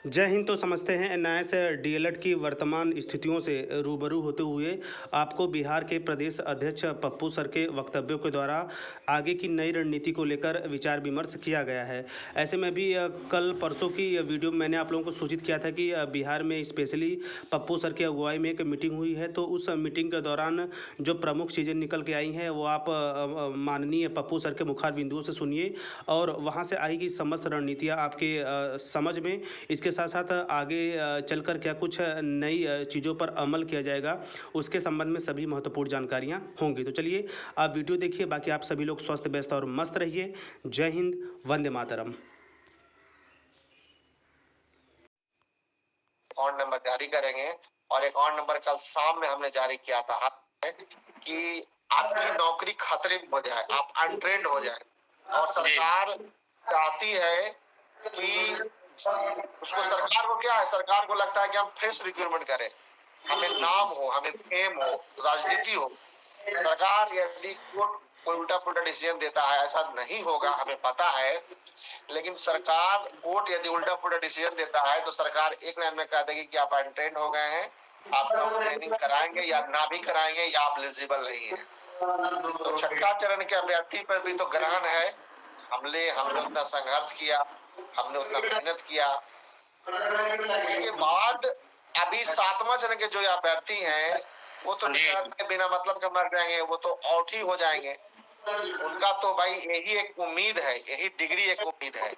जय हिंद। तो समझते हैं एनआईएस डीएलएड की वर्तमान स्थितियों से रूबरू होते हुए आपको बिहार के प्रदेश अध्यक्ष पप्पू सर के वक्तव्यों के द्वारा आगे की नई रणनीति को लेकर विचार विमर्श किया गया है। ऐसे में भी कल परसों की वीडियो में मैंने आप लोगों को सूचित किया था कि बिहार में स्पेशली पप्पू सर की अगुवाई में एक मीटिंग हुई है। तो उस मीटिंग के दौरान जो प्रमुख चीज़ें निकल के आई हैं वो आप माननीय पप्पू सर के मुखार बिंदुओं से सुनिए और वहाँ से आएगी समस्त रणनीतियाँ आपके समझ में। इसके साथ साथ आगे चलकर क्या कुछ नई चीज़ों पर अमल किया जाएगा उसके संबंध में सभी महत्वपूर्ण जानकारियाँ होंगी। तो चलिए आप वीडियो देखिए। बाकी आप सभी लोग स्वस्थ व्यस्त और मस्त रहिए। जय हिंद, वंदे मातरम। अकाउंट नंबर जारी करेंगे और अकाउंट नंबर कल शाम में हमने जारी किया था कि आपकी नौकरी खतरे में हो जाए, आप अनट्रेंड हो जाए। और सरकार चाहती है कि उसको, सरकार को क्या है, सरकार को लगता है कि हम फ्रेश रिक्रूटमेंट करें, हमें नाम हो, हमें फेम हो, राजनीति हो। सरकार यदि कोई उल्टा पुल्टा डिसीजन देता है, ऐसा नहीं होगा, हमें पता है। लेकिन सरकार कोर्ट यदि उल्टा पुल्टा डिसीजन देता है तो सरकार एक लाइन में कह देगी कि आप अनट्रेंड हो गए हैं, आपको ट्रेनिंग कराएंगे या ना भी कराएंगे या आप एलिजिबल नहीं है। तो छठा चरण के अभ्यर्थी पर भी तो ग्रहण है। हमने उतना संघर्ष किया, हमने उतना मेहनत किया, उसके बाद अभी सातवां चरण के जो अभ्यर्थी हैं वो तो बिना मतलब के मर जाएंगे, वो तो आउट ही हो जाएंगे। उनका तो भाई यही एक उम्मीद है, यही डिग्री एक उम्मीद है।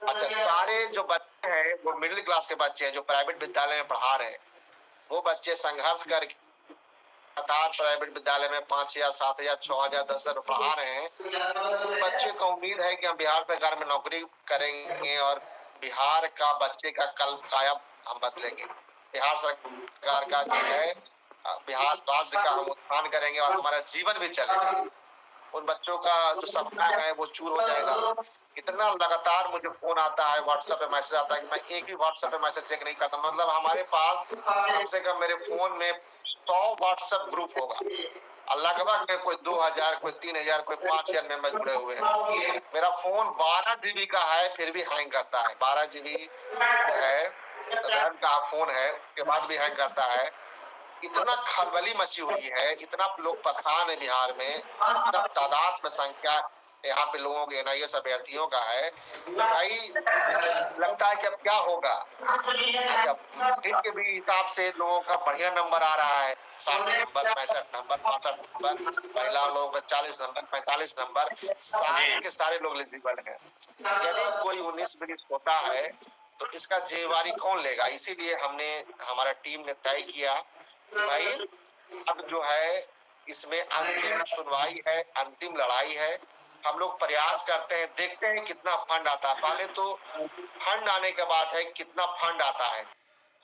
अच्छा, सारे जो बच्चे हैं वो मिडिल क्लास के बच्चे हैं जो प्राइवेट विद्यालय में पढ़ा रहे हैं। वो बच्चे संघर्ष करके प्राइवेट विद्यालय में 5,000, 7,000, 6,000, 10,000 पढ़ा रहे हैं। बच्चे को उम्मीद है कि हम बिहार सरकार में नौकरी करेंगे और बिहार का बच्चे का कल काया हम बदलेंगे। बिहार सरकार का जो है, बिहार राज्य का हम उत्थान करेंगे और हमारा जीवन भी चलेगा। उन बच्चों का जो सपना है वो चूर हो जाएगा। इतना लगातार मुझे फोन आता है, व्हाट्सएप पे मैसेज आता है कि मैं एक भी व्हाट्सएप पे मैसेज चेक नहीं करता। मतलब हमारे पास कम से कम मेरे फोन में 100 व्हाट्सएप ग्रुप होगा। लगभग में कोई 2,000, कोई 3,000, कोई 5,000 मेंबर जुड़े हुए हैं। मेरा फोन 12 जीबी का है फिर भी हैंग करता है। 12 जीबी है रैम का फोन है, उसके बाद भी हैंग करता है। इतना खलबली मची हुई है, इतना लोग परेशान है बिहार में, इतना तादाद में संख्या यहाँ पे लोगों के एनआईएस अभ्यर्थियों का है। भाई लगता है कि अब क्या होगा। अच्छा, मेरिट के भी हिसाब से लोगों का बढ़िया नंबर आ रहा है, 60 नंबर, 65 नंबर, 65 नंबर, महिला लोगों का 40 नंबर, 45 नंबर, सारे के सारे लोग एलिजिबल हैं। यदि कोई 19-20 होता है तो इसका जिम्मेवारी कौन लेगा? इसीलिए हमने, हमारा टीम ने तय किया भाई अब जो है इसमें अंतिम सुनवाई है, अंतिम लड़ाई है। हम लोग प्रयास करते हैं, देखते हैं कितना फंड आता है। पहले तो फंड आने के बाद है कितना फंड आता है,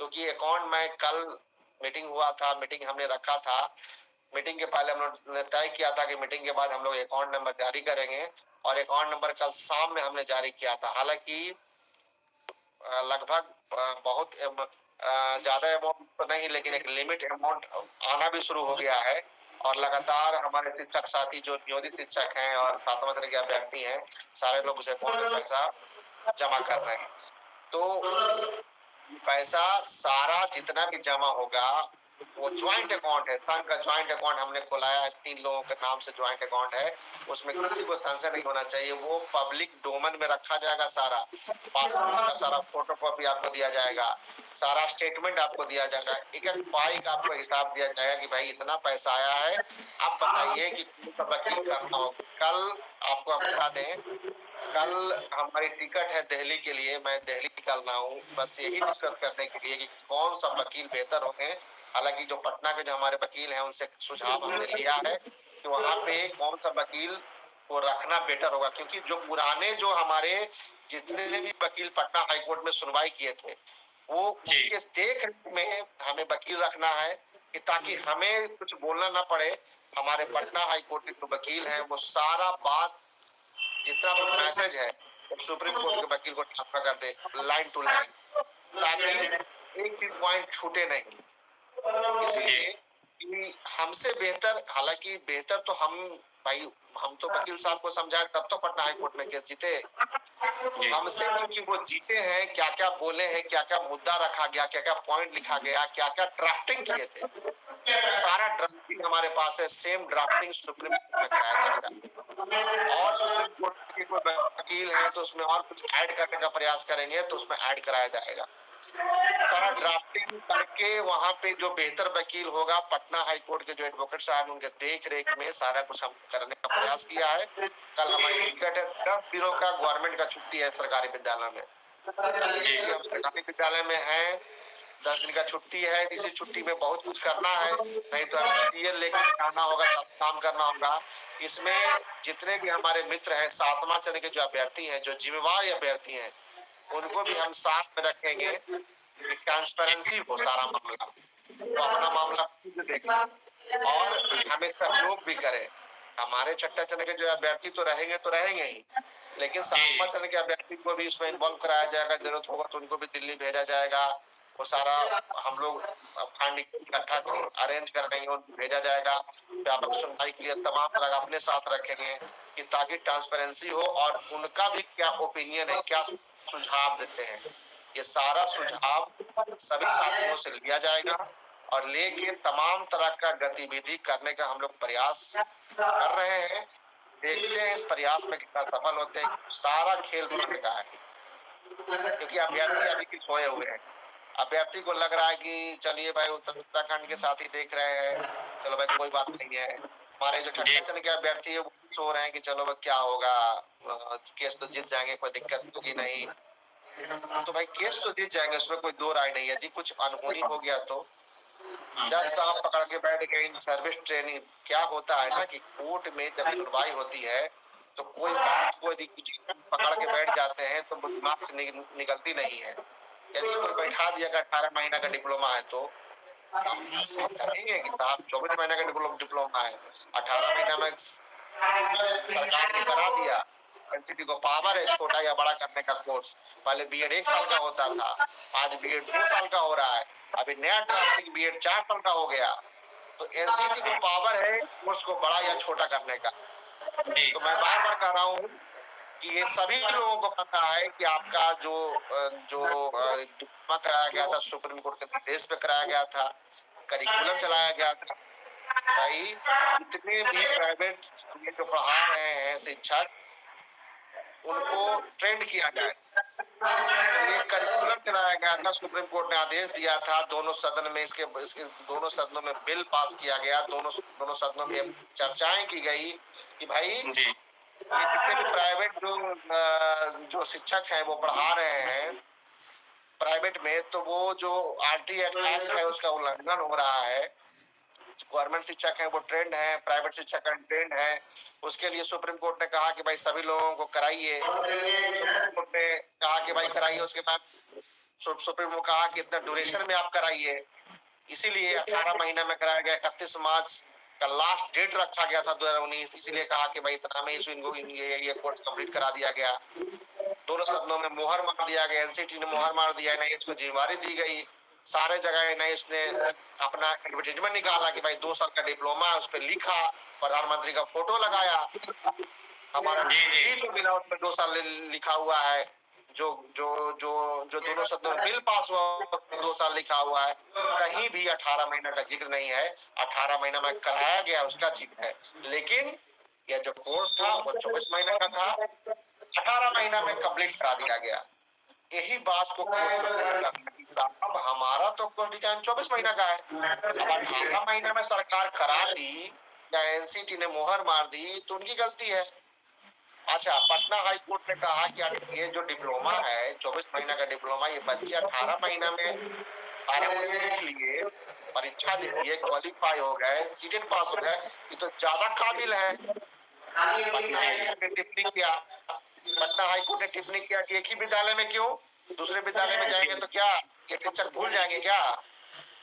क्योंकि अकाउंट में कल मीटिंग हुआ था, मीटिंग हमने रखा था। मीटिंग के पहले हम लोग ने तय किया था कि मीटिंग के बाद हम लोग अकाउंट नंबर जारी करेंगे और अकाउंट नंबर कल शाम में हमने जारी किया था। हालांकि लगभग बहुत ज्यादा अमाउंट तो नहीं, लेकिन एक लिमिट अमाउंट आना भी शुरू हो गया है। और लगातार हमारे शिक्षक साथी जो नियोजित शिक्षक हैं और सातवां तरह के अभ्यर्थी हैं, सारे लोग उस अकाउंट में पैसा जमा कर रहे हैं। तो पैसा सारा जितना भी जमा होगा वो ज्वाइंट अकाउंट है, संघ का ज्वाइंट अकाउंट हमने खोलाया है, 3 लोगों के नाम से ज्वाइंट अकाउंट है। उसमें किसी को संशय नहीं होना चाहिए, वो पब्लिक डोमेन में रखा जाएगा। सारा पासबुक का सारा फोटो कॉपी आपको दिया जाएगा, सारा स्टेटमेंट आपको दिया जाएगा, एक एक पाई का आपको हिसाब दिया जाएगा कि भाई इतना पैसा आया है। अब बताइए कि वकील करना हो। कल आपको हम बता दें, कल हमारी टिकट है दिल्ली के लिए, मैं दिल्ली निकलना हूँ बस यही डिस्कस करने के लिए कि कौन सा वकील बेहतर होंगे। हालांकि जो पटना के जो हमारे वकील हैं उनसे सुझाव हमने लिया है कि वहां पे कौन सा वकील को रखना बेटर होगा, क्योंकि जो पुराने जो हमारे जितने भी वकील पटना हाईकोर्ट में सुनवाई किए थे वो उनके देख में हमें वकील रखना है कि ताकि हमें कुछ बोलना ना पड़े। हमारे पटना हाईकोर्ट के जो वकील हैं वो सारा बात जितना भी मैसेज है सुप्रीम कोर्ट के वकील को ट्रांसफर कर दे लाइन टू लाइन, ताकि एक भी पॉइंट छूटे नहीं। इसलिए कि हमसे बेहतर, हालांकि बेहतर तो हम भाई, हम तो वकील साहब को समझाए तब तो पटना हाईकोर्ट में केस जीते। हमसे क्योंकि वो जीते हैं, क्या क्या बोले हैं, क्या क्या मुद्दा रखा गया, क्या क्या पॉइंट लिखा गया, क्या क्या ड्राफ्टिंग किए थे, तो सारा ड्राफ्टिंग हमारे पास है। सेम ड्राफ्टिंग सुप्रीम कोर्ट में कराया जाएगा, और सुप्रीम कोर्ट के कोई वकील है तो उसमें और कुछ ऐड करने का प्रयास करेंगे तो उसमें ऐड कराया जाएगा। सारा ड्राफ्टिंग करके वहां पे जो बेहतर वकील होगा, पटना हाई कोर्ट के जो एडवोकेट साहब, उनके देख रेख में सारा कुछ हम करने का प्रयास किया है। कल हमारी टिकट है, 10 दिनों का गवर्नमेंट का छुट्टी है सरकारी विद्यालय में, क्योंकि हम सरकारी विद्यालय में हैं। 10 दिन का छुट्टी है, इसी छुट्टी में बहुत कुछ करना है, नहीं तो सीएल लेकर आना होगा, सब काम करना होगा। इसमें जितने भी हमारे मित्र हैं, 7वां चरण के जो अभ्यर्थी हैं, जो जिम्मेवार अभ्यर्थी हैं, उनको भी हम साथ में रखेंगे। ट्रांसपेरेंसी हो सारा मामला, वो अपना मामला खुद देखें और हमें सहयोग भी करे। हमारे छठा चरण के जो अभ्यर्थी तो रहेंगे ही, लेकिन 7वां चरण के अभ्यर्थी को भी इसमें इन्वॉल्व कराया जाएगा। जरूरत होगा तो उनको भी दिल्ली भेजा जाएगा। वो सारा हम लोग फंड इकट्ठा अरेंज कराएंगे, उनको भेजा जाएगा। व्यापक सुनवाई के लिए तमाम लोग अपने साथ रखेंगे कि ताकि ट्रांसपेरेंसी हो, और उनका भी क्या ओपिनियन है, क्या सुझाव देते हैं, ये सारा सुझाव सभी साथियों से लिया जाएगा और लेके तमाम तरह का गतिविधि करने का हम लोग प्रयास कर रहे हैं। देखते हैं इस प्रयास में कितना सफल होते हैं। सारा खेल फंड का है, क्योंकि अभ्यर्थी अभी भी सोए हुए हैं। अभ्यर्थी को लग रहा है कि चलिए भाई उत्तराखंड के साथ ही देख रहे हैं, चलो भाई कोई बात नहीं है। हमारे जो छठा चरण के अभ्यर्थी है वो सो रहे हैं कि चलो भाई क्या होगा, केस तो जीत जाएंगे, कोई दिक्कत होगी नहीं। तो भाई केस तो जीत जाएंगे, उसमें कोई दो राय नहीं है। यदि कुछ अनहोनी हो गया तो जज साहब पकड़ के बैठ गए। इन सर्विस ट्रेनिंग क्या होता है ना कि कोर्ट में जब सुनवाई होती है तो कोई बात को यदि कुछ पकड़ के बैठ जाते हैं तो दिमाग से निकलती नहीं है। यदि कोई बैठा दिया 18 महीना का डिप्लोमा है तो हम कहेंगे कि साहब 24 महीने का डिप्लोमा है, 18 महीना में सरकार ने करा दिया। एनसीटी को पावर है छोटा या बड़ा करने का कोर्स। पहले बीएड 1 साल का होता था, आज बीएड 2 साल का हो रहा है। अभी नया ड्राफ्टिंग बीएड 4 साल का हो गया। तो एनसीटी को पावर है कोर्स को बड़ा या छोटा करने का। तो मैं बार बार कह रहा हूँ कि ये सभी लोगों को पता है कि आपका जो डिप्लोमा कराया गया था, सुप्रीम कोर्ट के निर्देश पे कराया गया था, करिकुलम चलाया गया था। भाई जितने भी प्राइवेट जो पढ़ा रहे हैं शिक्षक, उनको ट्रेंड किया जाए। तो ये करिकुलम चलाया गया था, सुप्रीम कोर्ट ने आदेश दिया था। दोनों सदन में इसके दोनों सदनों में बिल पास किया गया। दोनों सदनों में चर्चाएं की गई कि भाई ये जितने भी प्राइवेट जो शिक्षक हैं वो पढ़ा रहे हैं प्राइवेट में, तो वो जो आरटी एक्ट है उसका उल्लंघन हो रहा है। गवर्नमेंट शिक्षक है वो ट्रेंड है, प्राइवेट शिक्षक का ट्रेंड है। उसके लिए सुप्रीम कोर्ट ने कहा कि भाई सभी लोगों को कराइए। सुप्रीम कोर्ट ने कहा कि भाई कराइए। उसके बाद सुप्रीम कोर्ट कहा कि इतना ड्यूरेशन में आप कराइए। इसीलिए 18 महीने में कराया गया। 31 मार्च का लास्ट डेट रखा गया था 2019। इसीलिए कहा कि भाई इतना में इनको ये कोर्स कंप्लीट करा दिया गया। दोनों सदनों में मोहर मार दिया गया। एनसीटी ने मोहर मार दिया, एनआईएच को जिम्मेवारी दी गई। सारे जगह एनआईएच ने अपना एडवर्टीजमेंट निकाला कि भाई 2 साल का डिप्लोमा है, उस पर लिखा, प्रधानमंत्री का फोटो लगाया, हमारा तो बिना उसमें 2 साल लिखा हुआ है। जो जो जो जो दोनों सदनों में बिल पास हुआ 2 साल लिखा हुआ है। कहीं भी 18 महीना का जिक्र नहीं है। 18 महीना में कराया गया उसका जिक्र है, लेकिन यह जो कोर्स था वो 24 महीने का था, 18 महीना में कंप्लीट करा दिया गया। यही बात को कोर्ट में करना कि अब हमारा तो कोर्स डिजाइन 24 महीना का है, अब 18 महीना में सरकार करा दी या एनसीटी ने मोहर मार दी तो उनकी गलती है। अच्छा, पटना हाई कोर्ट ने कहा कि ये जो डिप्लोमा है 24 महीना का डिप्लोमा, ये बच्चे 18 महीना में सारा कुछ सीख लिए, परीक्षा दे दिए, क्वालिफाई हो गए, सीटेट पास हो गए, ये तो ज्यादा काबिल है। पटना हाईकोर्ट ने टिप्पणी किया, पटना हाईकोर्ट ने टिप्पणी किया कि एक ही विद्यालय में क्यों, दूसरे विद्यालय में जाएंगे तो क्या ये शिक्षक भूल जाएंगे क्या?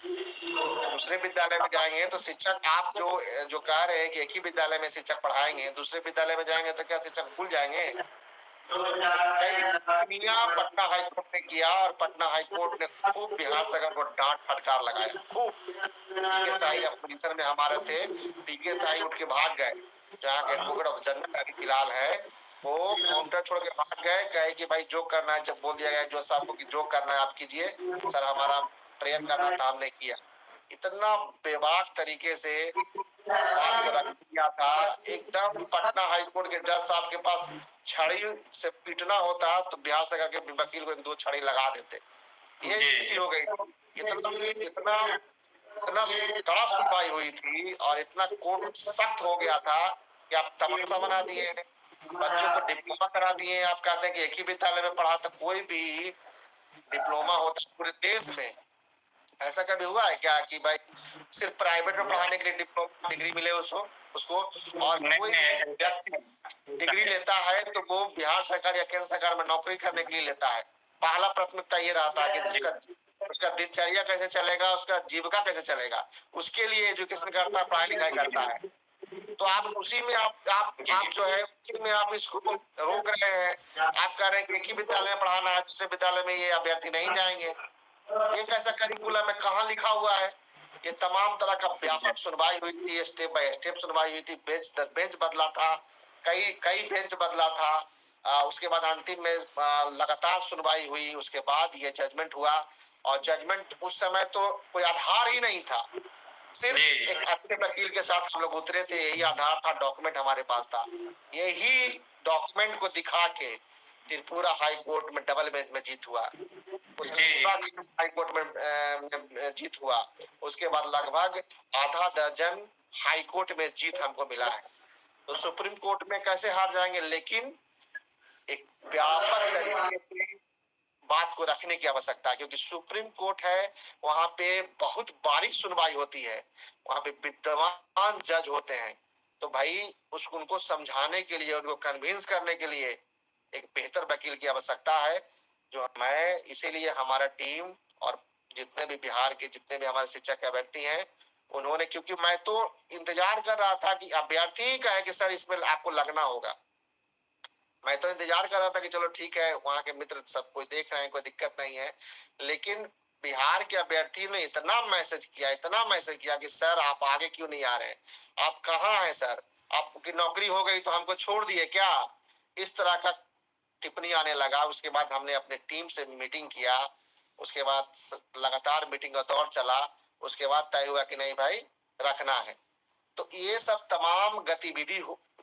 दूसरे विद्यालय में जाएंगे तो शिक्षक, आप जो कह रहे हैं कि एक ही विद्यालय में शिक्षक पढ़ाएंगे, दूसरे विद्यालय में जाएंगे तो क्या शिक्षक भूल जाएंगे? पटना हाईकोर्ट ने किया और पटना हाईकोर्ट ने खूब बिहार सरकार को डांट फटकार लगाया। खूब पीकेएसआई अपोजिशन में हमारे थे, पीकेएसआई उठ के भाग गए। जहाँ एडवोकेट ऑफ जनरल अभी फिलहाल है, वो काउंटर छोड़ के भाग गए, कहे कि भाई जो करना है, जब बोल दिया गया जज साहब को कि जो करना है आप कीजिए, सर हमारा प्रेयर करना था हमने किया। इतना बेबाक तरीके से बात को रख दिया था। एकदम पटना हाई कोर्ट के जज साहब के पास छड़ी से पीटना होता तो बिहार सरकार के वकील को एक दो छड़ी लगा देते। ये स्थिति हो गई। इतना इतना इतना कड़ा सुनवाई हुई थी और इतना कोर्ट सख्त हो गया था कि आप तमाशा बना दिए, बच्चों को डिप्लोमा करा दिए। आप कहते हैं कि एक ही विद्यालय में पढ़ा, तो कोई भी डिप्लोमा होता है पूरे देश में। ऐसा कभी हुआ है क्या कि भाई सिर्फ प्राइवेट में पढ़ाने के लिए डिप्लोमा डिग्री मिले उसको उसको और कोई भी व्यक्ति डिग्री लेता है तो वो बिहार सरकार या केंद्र सरकार में नौकरी करने के लिए लेता है। पहला प्राथमिकता ये रहता है कि उसका उसका दिनचर्या कैसे चलेगा, उसका जीविका कैसे चलेगा, उसके लिए एजुकेशन करता है, पढ़ाई लिखाई करता है। तो आप उसी में आप जो है उसी में आप इसको रोक रहे हैं। आप कह रहे हैं कि एक ही विद्यालय में पढ़ाना है, दूसरे विद्यालय में ये अभ्यर्थी नहीं जाएंगे। एक ऐसा करिकुलम है, कहाँ लिखा हुआ है? ये तमाम तरह का व्यापक सुनवाई हुई थी, स्टेप बाय स्टेप सुनवाई हुई थी, बेंच दर बेंच बदला था, कई कई बेंच बदला था। उसके बाद अंतिम में लगातार सुनवाई हुई, उसके बाद ये जजमेंट हुआ। और जजमेंट उस समय तो कोई आधार ही नहीं था, सिर्फ एक अच्छे वकील के साथ हम लोग उतरे थे, यही आधार था, डॉक्यूमेंट हमारे पास था। यही डॉक्यूमेंट को दिखा के त्रिपुरा हाई कोर्ट में डबल बेंच में जीत हुआ। उसके बाद हाई कोर्ट में जीत हुआ। उसके बाद लगभग आधा दर्जन हाई कोर्ट में जीत हमको मिला है। तो सुप्रीम कोर्ट में कैसे हार जाएंगे? लेकिन एक व्यापक तरीके से बात को रखने की आवश्यकता है, क्योंकि सुप्रीम कोर्ट है, वहां पे बहुत बारीक सुनवाई होती है, वहां पे विद्वान जज होते हैं। तो भाई उनको समझाने के लिए, उनको कन्विंस करने के लिए एक बेहतर वकील की आवश्यकता है। जो मैं इसीलिए हमारा टीम और जितने भी बिहार के जितने भी हमारे शिक्षक अभ्यर्थी हैं, उन्होंने, क्योंकि मैं तो इंतजार कर रहा था कि अभ्यर्थी ही कहे कि सर इसमें आपको लगना होगा। मैं तो इंतजार कर रहा था कि चलो ठीक है, वहां के मित्र सब कोई देख रहे हैं, कोई दिक्कत नहीं है। लेकिन बिहार के अभ्यर्थी ने इतना मैसेज किया कि सर आप आगे क्यों नहीं आ रहे हैं, आप कहाँ हैं सर, आपकी नौकरी हो गई तो हमको छोड़ दिए क्या, इस तरह का टिप्पणी आने लगा। उसके बाद हमने अपने टीम से मीटिंग किया, उसके बाद लगातार मीटिंग का दौर चला। उसके बाद तय हुआ कि नहीं भाई रखना है। तो ये सब तमाम गतिविधि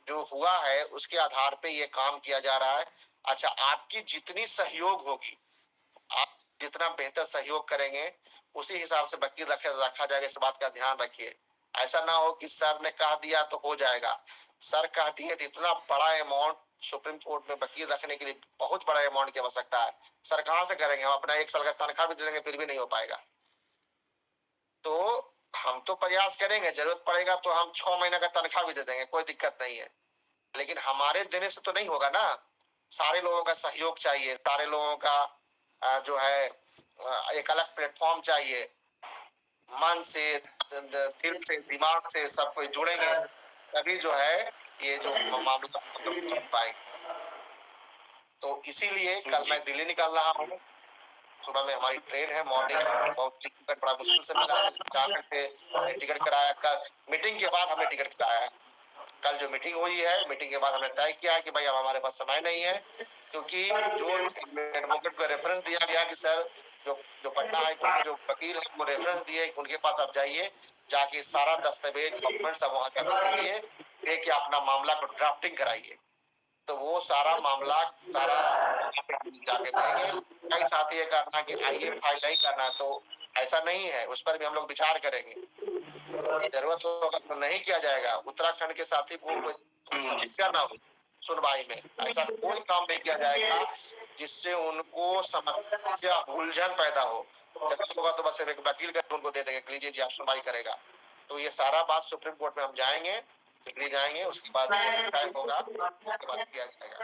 जो हुआ है उसके आधार पे ये काम किया जा रहा है। अच्छा, आपकी जितनी सहयोग होगी, आप जितना बेहतर सहयोग करेंगे, उसी हिसाब से वकील रखा जाएगा। इस बात का ध्यान रखिए। ऐसा ना हो कि सर ने कह दिया तो हो जाएगा। सर कह दिए तो इतना बड़ा अमाउंट सुप्रीम कोर्ट में वकील रखने के लिए बहुत बड़ा अमाउंट की आवश्यकता है। सर कहाँ से करेंगे? हम अपना 1 साल का तनख्वाह भी दे देंगे फिर भी नहीं हो पाएगा। तो हम तो प्रयास करेंगे, जरूरत पड़ेगा तो हम 6 महीने का तनख्वाह भी दे देंगे, कोई दिक्कत नहीं है। लेकिन हमारे देने से तो नहीं होगा ना, सारे लोगों का सहयोग चाहिए, सारे लोगों का जो है एक अलग प्लेटफॉर्म चाहिए। मन से, दिल से, दिमाग से सब कोई जुड़ेंगे, तभी जो है ये जो मामला हम लोग जीत पाएंगे। तो इसीलिए कल मैं दिल्ली निकल रहा हूँ। सुबह में हमारी ट्रेन है, मॉर्निंग बहुत टिकट बड़ा मुश्किल से मिला, अचानक से टिकट कराया। कल मीटिंग के बाद हमने टिकट कराया। कल जो मीटिंग हुई है, मीटिंग के बाद हमने तय किया कि भाई अब हमारे पास समय नहीं है, क्योंकि जो एडवोकेट को रेफरेंस दिया गया कि सर जो जो पटना हाई कोर्ट के जो वकील है वो रेफरेंस दिए, उनके पास आप जाइए, जाके सारा दस्तावेज डॉक्यूमेंट सब वहां जाके दीजिए, दे के अपना मामला को ड्राफ्टिंग कराइए। तो वो सारा मामला सारा जाके देंगे। कई साथी ये करना कि आइए फाइल नहीं करना, तो ऐसा नहीं है, उस पर भी हम लोग विचार करेंगे। जरूरत होगा तो नहीं किया जाएगा। उत्तराखंड के साथी को कोई समस्या ना हो सुनवाई में, ऐसा कोई काम नहीं किया जाएगा जिससे उनको समस्या उलझन पैदा हो। जरूरत होगा तो बस एक वकील कर उनको दे देंगे, लीजिए जी आप सुनवाई करेगा। तो ये सारा बात सुप्रीम कोर्ट में हम जाएंगे, दिल्ली जाएंगे, उसके बाद तय होगा, उसके बाद किया जाएगा।